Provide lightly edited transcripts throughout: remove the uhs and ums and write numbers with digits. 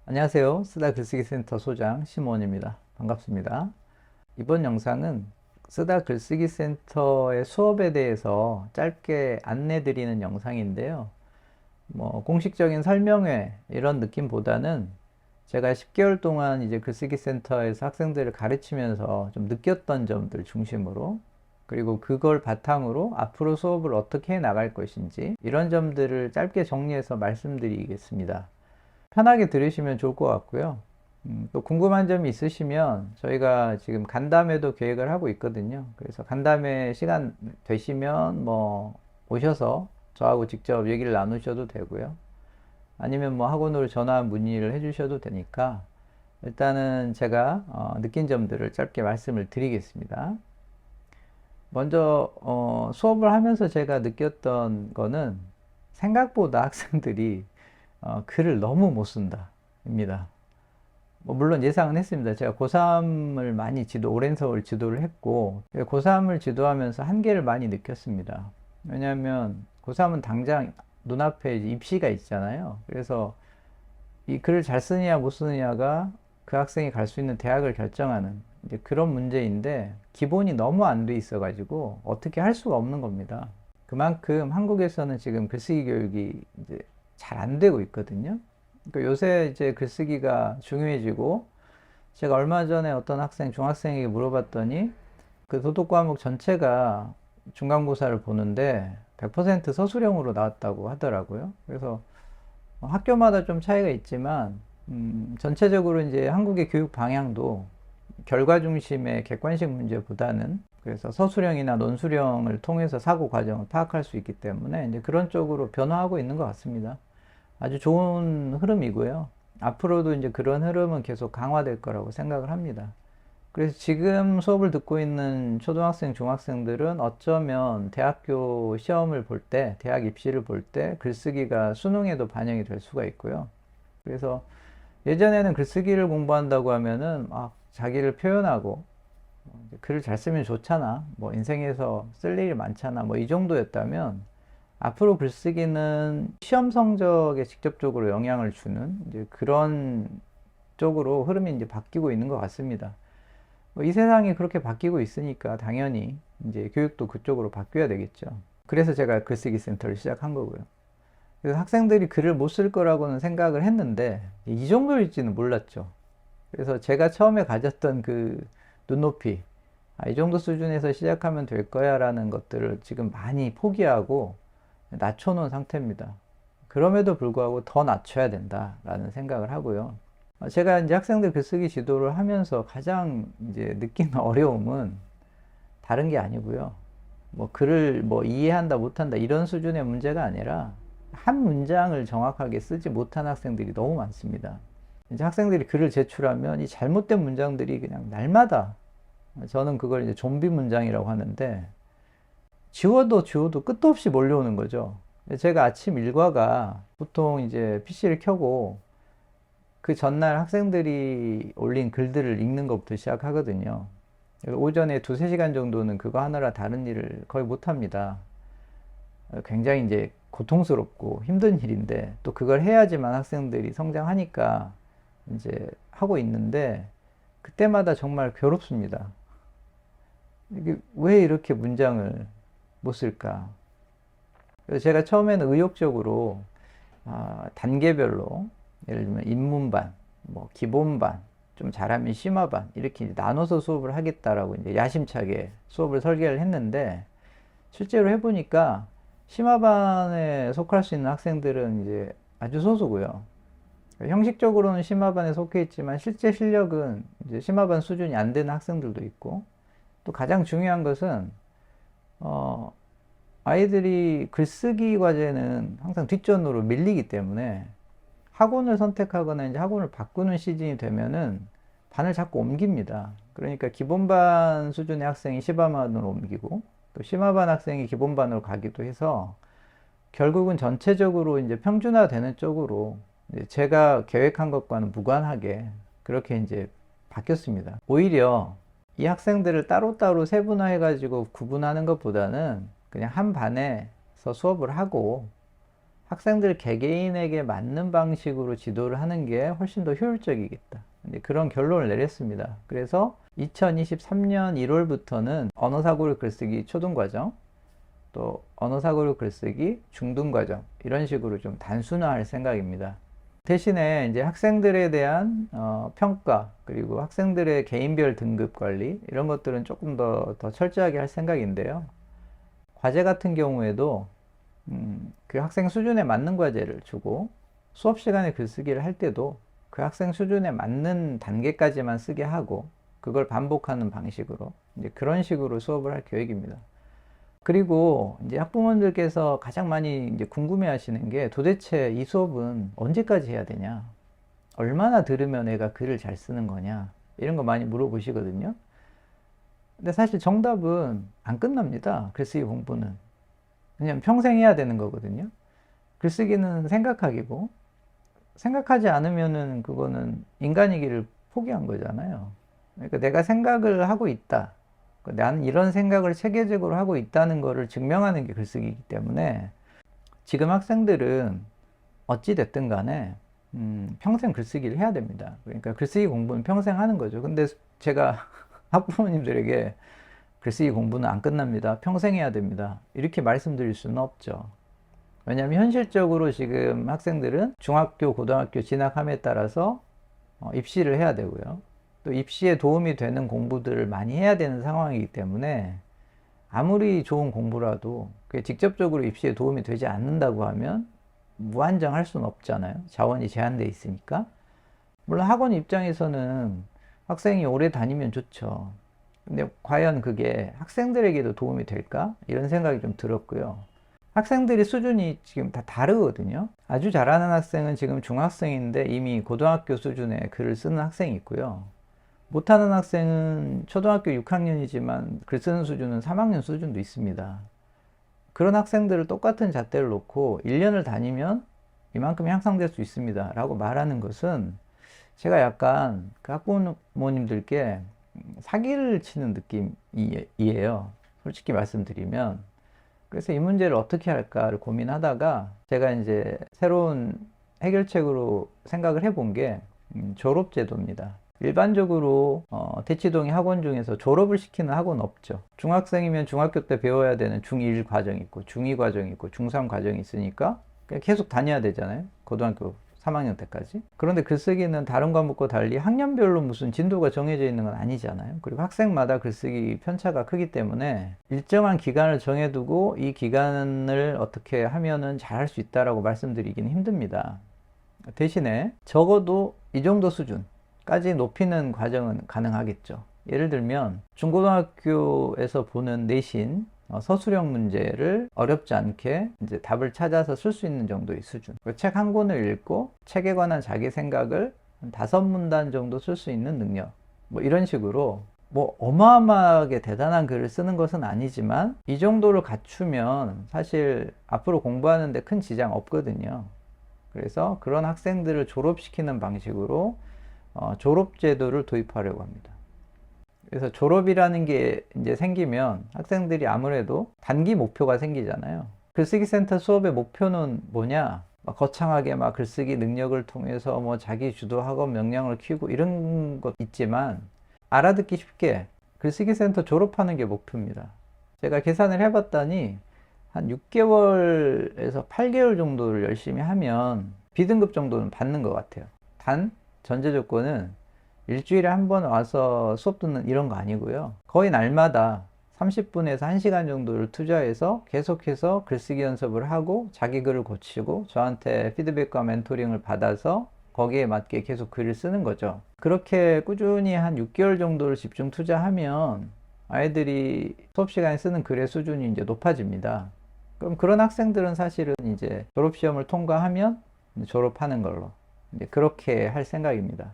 안녕하세요. 쓰다 글쓰기 센터 소장 심원입니다. 반갑습니다. 이번 영상은 쓰다 글쓰기 센터의 수업에 대해서 짧게 안내 드리는 영상인데요. 공식적인 설명회 이런 느낌보다는 제가 10개월 동안 이제 글쓰기 센터에서 학생들을 가르치면서 좀 느꼈던 점들 중심으로, 그리고 그걸 바탕으로 앞으로 수업을 어떻게 해 나갈 것인지 이런 점들을 짧게 정리해서 말씀드리겠습니다. 편하게 들으시면 좋을 것 같고요. 또 궁금한 점이 있으시면 저희가 지금 간담회도 계획을 하고 있거든요. 그래서 간담회 시간 되시면 오셔서 저하고 직접 얘기를 나누셔도 되고요. 아니면 학원으로 전화 문의를 해주셔도 되니까 일단은 제가 느낀 점들을 짧게 말씀을 드리겠습니다. 먼저 수업을 하면서 제가 느꼈던 거는 생각보다 학생들이 글을 너무 못 쓴다 입니다. 물론 예상은 했습니다. 제가 고3을 많이 오랜 세월 지도를 했고, 고3을 지도하면서 한계를 많이 느꼈습니다. 왜냐하면 고3은 당장 눈앞에 이제 입시가 있잖아요. 그래서 이 글을 잘 쓰느냐 못 쓰느냐가 그 학생이 갈 수 있는 대학을 결정하는 이제 그런 문제인데, 기본이 너무 안 돼 있어가지고 어떻게 할 수가 없는 겁니다. 그만큼 한국에서는 지금 글쓰기 교육이 이제 잘 안 되고 있거든요. 그러니까 요새 이제 글쓰기가 중요해지고, 제가 얼마 전에 어떤 중학생에게 물어봤더니 그 도덕 과목 전체가 중간고사를 보는데 100% 서술형으로 나왔다고 하더라고요. 그래서 학교마다 좀 차이가 있지만, 전체적으로 이제 한국의 교육 방향도 결과 중심의 객관식 문제보다는, 그래서 서술형이나 논술형을 통해서 사고 과정을 파악할 수 있기 때문에 이제 그런 쪽으로 변화하고 있는 것 같습니다. 아주 좋은 흐름이고요. 앞으로도 이제 그런 흐름은 계속 강화될 거라고 생각을 합니다. 그래서 지금 수업을 듣고 있는 초등학생, 중학생들은 어쩌면 대학교 시험을 볼 때, 대학 입시를 볼 때 글쓰기가 수능에도 반영이 될 수가 있고요. 그래서 예전에는 글쓰기를 공부한다고 하면은 자기를 표현하고 글을 잘 쓰면 좋잖아. 인생에서 쓸 일이 많잖아. 이 정도였다면, 앞으로 글쓰기는 시험 성적에 직접적으로 영향을 주는 이제 그런 쪽으로 흐름이 이제 바뀌고 있는 것 같습니다. 이 세상이 그렇게 바뀌고 있으니까 당연히 이제 교육도 그쪽으로 바뀌어야 되겠죠. 그래서 제가 글쓰기 센터를 시작한 거고요. 그래서 학생들이 글을 못 쓸 거라고는 생각을 했는데 이 정도일지는 몰랐죠. 그래서 제가 처음에 가졌던 그 눈높이, 이 정도 수준에서 시작하면 될 거야 라는 것들을 지금 많이 포기하고 낮춰놓은 상태입니다. 그럼에도 불구하고 더 낮춰야 된다라는 생각을 하고요. 제가 이제 학생들 글쓰기 지도를 하면서 가장 이제 느끼는 어려움은 다른 게 아니고요. 글을 이해한다 못한다 이런 수준의 문제가 아니라 한 문장을 정확하게 쓰지 못한 학생들이 너무 많습니다. 이제 학생들이 글을 제출하면 이 잘못된 문장들이 그냥 날마다, 저는 그걸 이제 좀비 문장이라고 하는데, 지워도 끝도 없이 몰려오는 거죠. 제가 아침 일과가 보통 이제 PC를 켜고 그 전날 학생들이 올린 글들을 읽는 것부터 시작하거든요. 오전에 2~3시간 정도는 그거 하느라 다른 일을 거의 못 합니다. 굉장히 이제 고통스럽고 힘든 일인데, 또 그걸 해야지만 학생들이 성장하니까 이제 하고 있는데, 그때마다 정말 괴롭습니다. 이게 왜 이렇게 문장을 못 쓸까? 그래서 제가 처음에는 의욕적으로 단계별로, 예를 들면 입문반, 기본반, 좀 잘하면 심화반 이렇게 나눠서 수업을 하겠다라고 이제 야심차게 수업을 설계를 했는데, 실제로 해보니까 심화반에 속할 수 있는 학생들은 이제 아주 소수고요. 형식적으로는 심화반에 속해 있지만 실제 실력은 이제 심화반 수준이 안 되는 학생들도 있고, 또 가장 중요한 것은 아이들이 글쓰기 과제는 항상 뒷전으로 밀리기 때문에 학원을 선택하거나 이제 학원을 바꾸는 시즌이 되면은 반을 자꾸 옮깁니다. 그러니까 기본반 수준의 학생이 심화반으로 옮기고, 또 심화반 학생이 기본반으로 가기도 해서 결국은 전체적으로 이제 평준화되는 쪽으로 이제 제가 계획한 것과는 무관하게 그렇게 이제 바뀌었습니다. 오히려 이 학생들을 따로따로 세분화해가지고 구분하는 것보다는 그냥 한 반에서 수업을 하고 학생들 개개인에게 맞는 방식으로 지도를 하는 게 훨씬 더 효율적이겠다. 이제 그런 결론을 내렸습니다. 그래서 2023년 1월부터는 언어사고력 글쓰기 초등과정, 또 언어사고력 글쓰기 중등과정, 이런 식으로 좀 단순화할 생각입니다. 대신에 이제 학생들에 대한 평가, 그리고 학생들의 개인별 등급 관리, 이런 것들은 조금 더 철저하게 할 생각인데요. 과제 같은 경우에도 그 학생 수준에 맞는 과제를 주고, 수업 시간에 글쓰기를 할 때도 그 학생 수준에 맞는 단계까지만 쓰게 하고, 그걸 반복하는 방식으로 이제 그런 식으로 수업을 할 계획입니다. 그리고 이제 학부모님들께서 가장 많이 이제 궁금해 하시는 게, 도대체 이 수업은 언제까지 해야 되냐? 얼마나 들으면 애가 글을 잘 쓰는 거냐? 이런 거 많이 물어보시거든요. 근데 사실 정답은 안 끝납니다. 글쓰기 공부는. 왜냐면 평생 해야 되는 거거든요. 글쓰기는 생각하기고, 생각하지 않으면은 그거는 인간이기를 포기한 거잖아요. 그러니까 내가 생각을 하고 있다. 나는 이런 생각을 체계적으로 하고 있다는 것을 증명하는 게 글쓰기이기 때문에, 지금 학생들은 어찌 됐든 간에 평생 글쓰기를 해야 됩니다. 그러니까 글쓰기 공부는 평생 하는 거죠. 근데 제가 학부모님들에게 글쓰기 공부는 안 끝납니다, 평생 해야 됩니다, 이렇게 말씀드릴 수는 없죠. 왜냐하면 현실적으로 지금 학생들은 중학교, 고등학교 진학함에 따라서 입시를 해야 되고요. 또 입시에 도움이 되는 공부들을 많이 해야 되는 상황이기 때문에, 아무리 좋은 공부라도 그게 직접적으로 입시에 도움이 되지 않는다고 하면 무한정할 수는 없잖아요. 자원이 제한되어 있으니까. 물론 학원 입장에서는 학생이 오래 다니면 좋죠. 근데 과연 그게 학생들에게도 도움이 될까? 이런 생각이 좀 들었고요. 학생들의 수준이 지금 다 다르거든요. 아주 잘하는 학생은 지금 중학생인데 이미 고등학교 수준의 글을 쓰는 학생이 있고요. 못하는 학생은 초등학교 6학년이지만 글 쓰는 수준은 3학년 수준도 있습니다. 그런 학생들을 똑같은 잣대를 놓고 1년을 다니면 이만큼 향상될 수 있습니다 라고 말하는 것은, 제가 약간 그 학부모님들께 사기를 치는 느낌이에요, 솔직히 말씀드리면. 그래서 이 문제를 어떻게 할까를 고민하다가 제가 이제 새로운 해결책으로 생각을 해본 게 졸업제도입니다. 일반적으로 대치동의 학원 중에서 졸업을 시키는 학원 없죠. 중학생이면 중학교 때 배워야 되는 중1 과정이 있고, 중2 과정이 있고, 중3 과정이 있으니까 계속 다녀야 되잖아요, 고등학교 3학년 때까지. 그런데 글쓰기는 다른 과목과 달리 학년별로 무슨 진도가 정해져 있는 건 아니잖아요. 그리고 학생마다 글쓰기 편차가 크기 때문에 일정한 기간을 정해두고 이 기간을 어떻게 하면은 잘할 수 있다라고 말씀드리기는 힘듭니다. 대신에 적어도 이 정도 수준까지 높이는 과정은 가능하겠죠. 예를 들면 중고등학교에서 보는 내신 서술형 문제를 어렵지 않게 이제 답을 찾아서 쓸 수 있는 정도의 수준. 책 한 권을 읽고 책에 관한 자기 생각을 한 5문단 정도 쓸 수 있는 능력. 뭐 이런 식으로, 뭐 어마어마하게 대단한 글을 쓰는 것은 아니지만 이 정도를 갖추면 사실 앞으로 공부하는데 큰 지장 없거든요. 그래서 그런 학생들을 졸업시키는 방식으로 졸업제도를 도입하려고 합니다. 그래서 졸업이라는 게 이제 생기면 학생들이 아무래도 단기 목표가 생기잖아요. 글쓰기 센터 수업의 목표는 뭐냐? 막 거창하게 막 글쓰기 능력을 통해서 뭐 자기 주도 학원 역량을 키우고 이런 것 있지만, 알아듣기 쉽게 글쓰기 센터 졸업하는 게 목표입니다. 제가 계산을 해봤더니 한 6개월에서 8개월 정도를 열심히 하면 B등급 정도는 받는 것 같아요. 단 전제 조건은 일주일에 한 번 와서 수업 듣는 이런 거 아니고요. 거의 날마다 30분에서 1시간 정도를 투자해서 계속해서 글쓰기 연습을 하고 자기 글을 고치고 저한테 피드백과 멘토링을 받아서 거기에 맞게 계속 글을 쓰는 거죠. 그렇게 꾸준히 한 6개월 정도를 집중 투자하면 아이들이 수업 시간에 쓰는 글의 수준이 이제 높아집니다. 그럼 그런 학생들은 사실은 이제 졸업시험을 통과하면 졸업하는 걸로 이제 그렇게 할 생각입니다.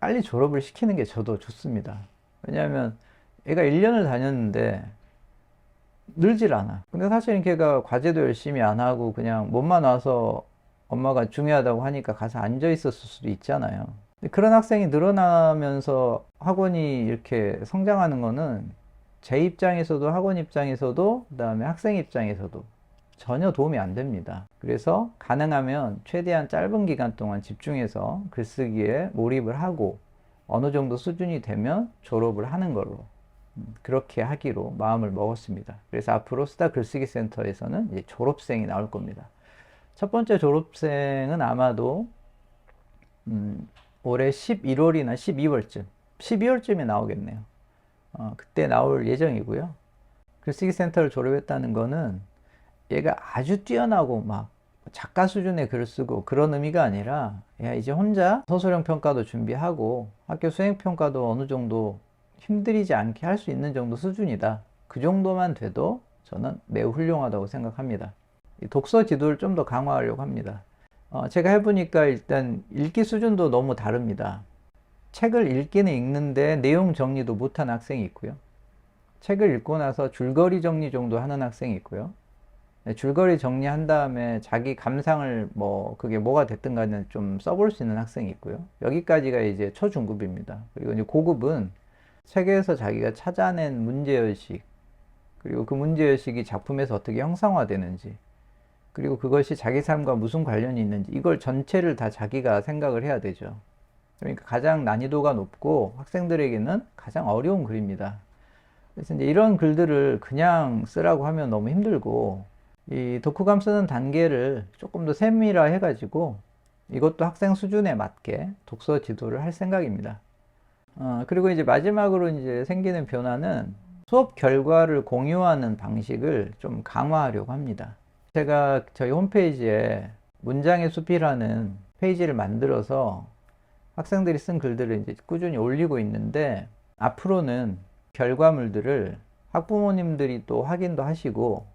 빨리 졸업을 시키는 게 저도 좋습니다. 왜냐하면 애가 1년을 다녔는데 늘질 않아. 근데 사실은 걔가 과제도 열심히 안 하고 그냥 몸만 와서 엄마가 중요하다고 하니까 가서 앉아 있었을 수도 있잖아요. 근데 그런 학생이 늘어나면서 학원이 이렇게 성장하는 거는 제 입장에서도 학원 입장에서도 그다음에 학생 입장에서도 전혀 도움이 안 됩니다. 그래서 가능하면 최대한 짧은 기간 동안 집중해서 글쓰기에 몰입을 하고 어느 정도 수준이 되면 졸업을 하는 걸로 그렇게 하기로 마음을 먹었습니다. 그래서 앞으로 스타 글쓰기 센터에서는 이제 졸업생이 나올 겁니다. 첫 번째 졸업생은 아마도 올해 11월이나 12월쯤, 12월쯤에 나오겠네요. 그때 나올 예정이고요. 글쓰기 센터를 졸업했다는 거는 얘가 아주 뛰어나고 막 작가 수준의 글을 쓰고 그런 의미가 아니라 야 이제 혼자 서술형 평가도 준비하고 학교 수행 평가도 어느 정도 힘들이지 않게 할 수 있는 정도 수준이다. 그 정도만 돼도 저는 매우 훌륭하다고 생각합니다. 독서 지도를 좀 더 강화하려고 합니다. 제가 해보니까 일단 읽기 수준도 너무 다릅니다. 책을 읽기는 읽는데 내용 정리도 못하는 학생이 있고요. 책을 읽고 나서 줄거리 정리 정도 하는 학생이 있고요. 줄거리 정리한 다음에 자기 감상을 그게 뭐가 됐든 간에 좀 써볼 수 있는 학생이 있고요. 여기까지가 이제 초중급입니다. 그리고 이제 고급은 책에서 자기가 찾아낸 문제의식, 그리고 그 문제의식이 작품에서 어떻게 형상화되는지, 그리고 그것이 자기 삶과 무슨 관련이 있는지, 이걸 전체를 다 자기가 생각을 해야 되죠. 그러니까 가장 난이도가 높고 학생들에게는 가장 어려운 글입니다. 그래서 이제 이런 글들을 그냥 쓰라고 하면 너무 힘들고, 이 독후감 쓰는 단계를 조금 더 세밀화 해가지고 이것도 학생 수준에 맞게 독서 지도를 할 생각입니다. 그리고 이제 마지막으로 이제 생기는 변화는 수업 결과를 공유하는 방식을 좀 강화하려고 합니다. 제가 저희 홈페이지에 문장의 숲이라는 페이지를 만들어서 학생들이 쓴 글들을 이제 꾸준히 올리고 있는데 앞으로는 결과물들을 학부모님들이 또 확인도 하시고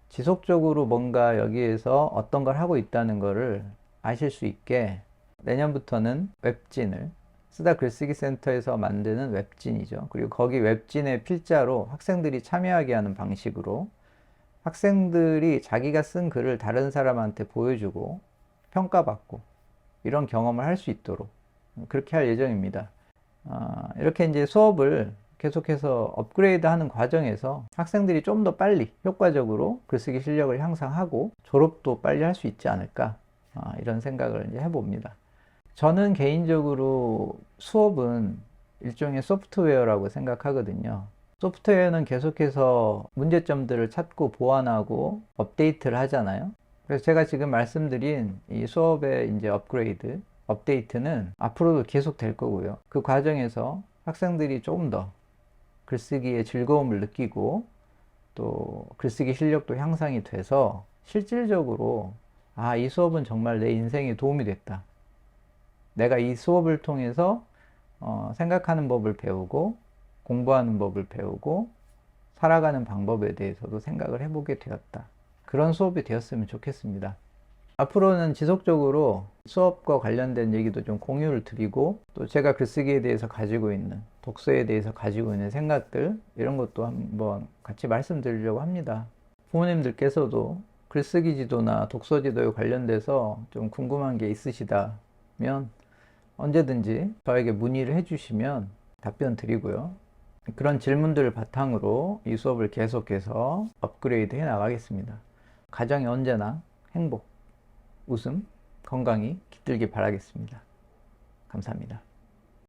지속적으로 뭔가 여기에서 어떤 걸 하고 있다는 것을 아실 수 있게 내년부터는 웹진을 스다 글쓰기 센터에서 만드는 웹진이죠. 그리고 거기 웹진의 필자로 학생들이 참여하게 하는 방식으로 학생들이 자기가 쓴 글을 다른 사람한테 보여주고 평가받고 이런 경험을 할 수 있도록 그렇게 할 예정입니다. 이렇게 이제 수업을 계속해서 업그레이드 하는 과정에서 학생들이 좀 더 빨리 효과적으로 글쓰기 실력을 향상하고 졸업도 빨리 할 수 있지 않을까 이런 생각을 이제 해봅니다. 저는 개인적으로 수업은 일종의 소프트웨어라고 생각하거든요. 소프트웨어는 계속해서 문제점들을 찾고 보완하고 업데이트를 하잖아요. 그래서 제가 지금 말씀드린 이 수업의 이제 업그레이드, 업데이트는 앞으로도 계속 될 거고요. 그 과정에서 학생들이 조금 더 글쓰기의 즐거움을 느끼고 또 글쓰기 실력도 향상이 돼서 실질적으로 이 수업은 정말 내 인생에 도움이 됐다. 내가 이 수업을 통해서 생각하는 법을 배우고 공부하는 법을 배우고 살아가는 방법에 대해서도 생각을 해보게 되었다. 그런 수업이 되었으면 좋겠습니다. 앞으로는 지속적으로 수업과 관련된 얘기도 좀 공유를 드리고 또 제가 글쓰기에 대해서 가지고 있는 독서에 대해서 가지고 있는 생각들 이런 것도 한번 같이 말씀드리려고 합니다. 부모님들께서도 글쓰기 지도나 독서 지도에 관련돼서 좀 궁금한 게 있으시다면 언제든지 저에게 문의를 해주시면 답변 드리고요. 그런 질문들을 바탕으로 이 수업을 계속해서 업그레이드 해 나가겠습니다. 가정이 언제나 행복, 웃음, 건강히 깃들길 바라겠습니다. 감사합니다.